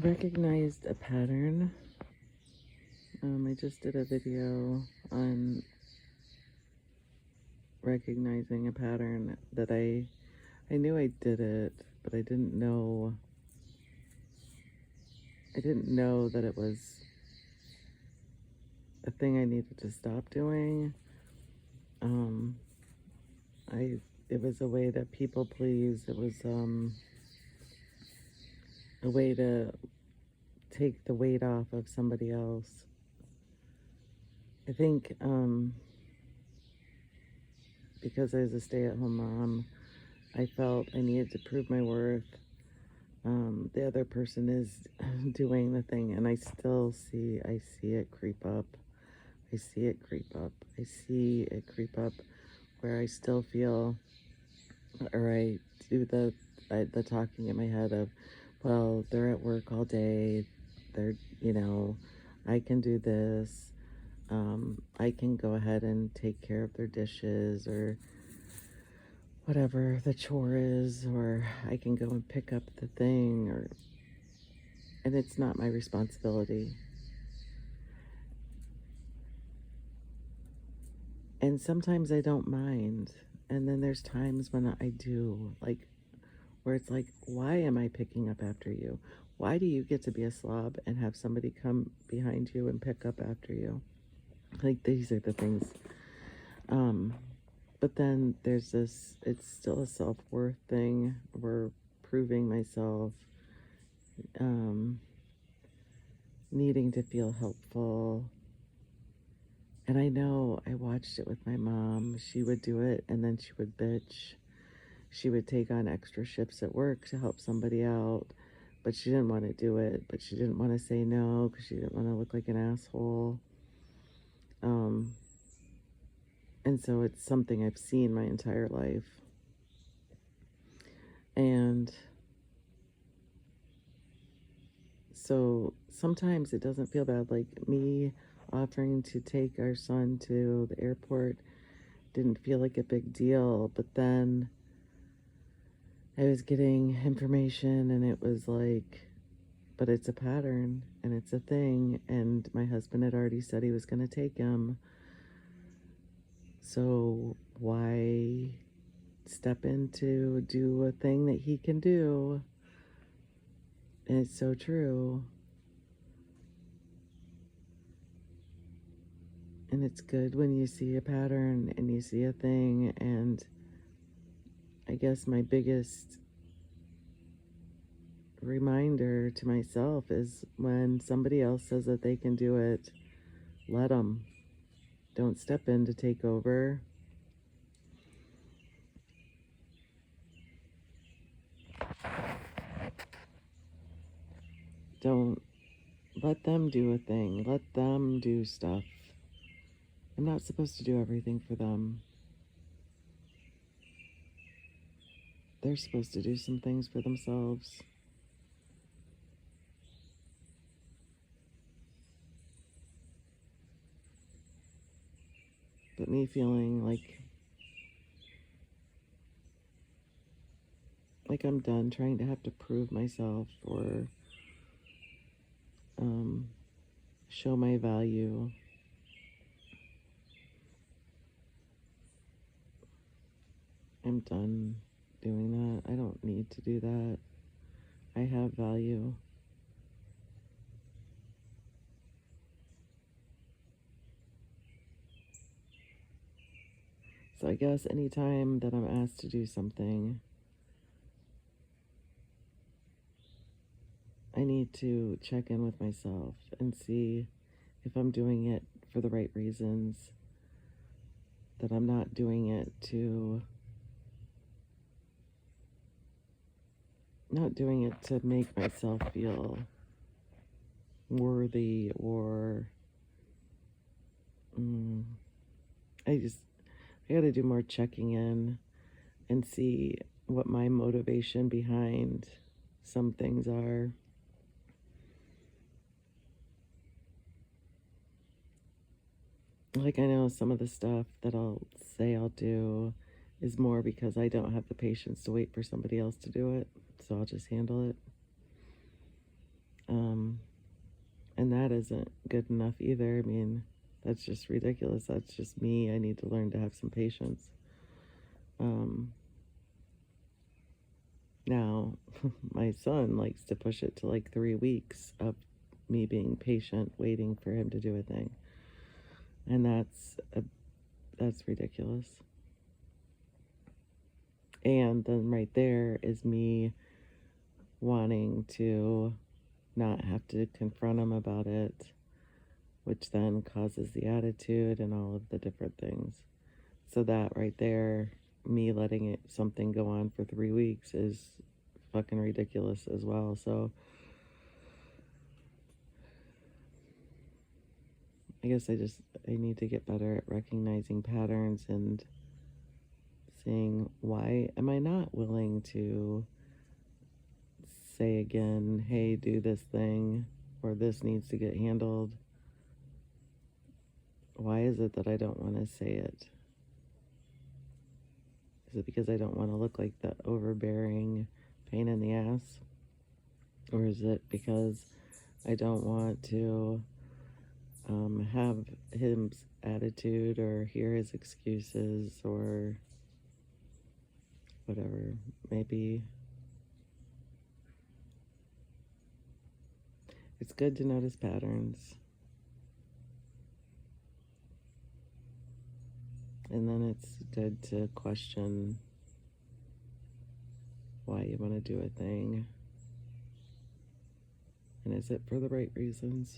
recognized a pattern. I just did a video on recognizing a pattern that I knew I did it, but I didn't know that it was a thing I needed to stop doing. Um, I it was a way to people please. It was a way to take the weight off of somebody else. I think because I was a stay-at-home mom, I felt I needed to prove my worth. The other person is doing the thing, and I see it creep up. I see it creep up. I see it creep up where I still feel, or I do the talking in my head of, well, they're at work all day. They're, I can do this. I can go ahead and take care of their dishes or whatever the chore is, or I can go and pick up the thing, and it's not my responsibility. And sometimes I don't mind. And then there's times when I do, like, where it's like, why am I picking up after you? Why do you get to be a slob and have somebody come behind you and pick up after you? Like, these are the things. But then there's this, it's still a self-worth thing. We're proving myself, needing to feel helpful. And I know I watched it with my mom. She would do it and then she would bitch. She would take on extra shifts at work to help somebody out, but she didn't want to do it. But she didn't want to say no because she didn't want to look like an asshole. And so it's something I've seen my entire life. And so sometimes it doesn't feel bad. Like me offering to take our son to the airport didn't feel like a big deal. But then I was getting information and it was like, but it's a pattern and it's a thing. And my husband had already said he was going to take him. So why step in to do a thing that he can do? And it's so true. And it's good when you see a pattern and you see a thing. And I guess my biggest reminder to myself is when somebody else says that they can do it, let them. Don't step in to take over. Don't let them do a thing. Let them do stuff. I'm not supposed to do everything for them. They're supposed to do some things for themselves. But me feeling like I'm done trying to have to prove myself or show my value. I'm done doing that. I don't need to do that. I have value. So I guess anytime that I'm asked to do something, I need to check in with myself and see if I'm doing it for the right reasons, that I'm not doing it to make myself feel worthy or I got to do more checking in and see what my motivation behind some things are. Like, I know some of the stuff that I'll say I'll do is more because I don't have the patience to wait for somebody else to do it, so I'll just handle it. Um, and that isn't good enough either. I mean, that's just ridiculous. That's just me. I need to learn to have some patience. Um, Now, my son likes to push it to like 3 weeks of me being patient, waiting for him to do a thing. And that's ridiculous. And then right there is me wanting to not have to confront him about it, which then causes the attitude and all of the different things. So that right there, me letting it something go on for 3 weeks is fucking ridiculous as well. So I guess I need to get better at recognizing patterns and seeing why am I not willing to say again, hey, do this thing, or this needs to get handled. Why is it that I don't want to say it? Is it because I don't want to look like the overbearing pain in the ass? Or is it because I don't want to have his attitude or hear his excuses or whatever? Maybe it's good to notice patterns. And then it's good to question why you want to do a thing. And is it for the right reasons?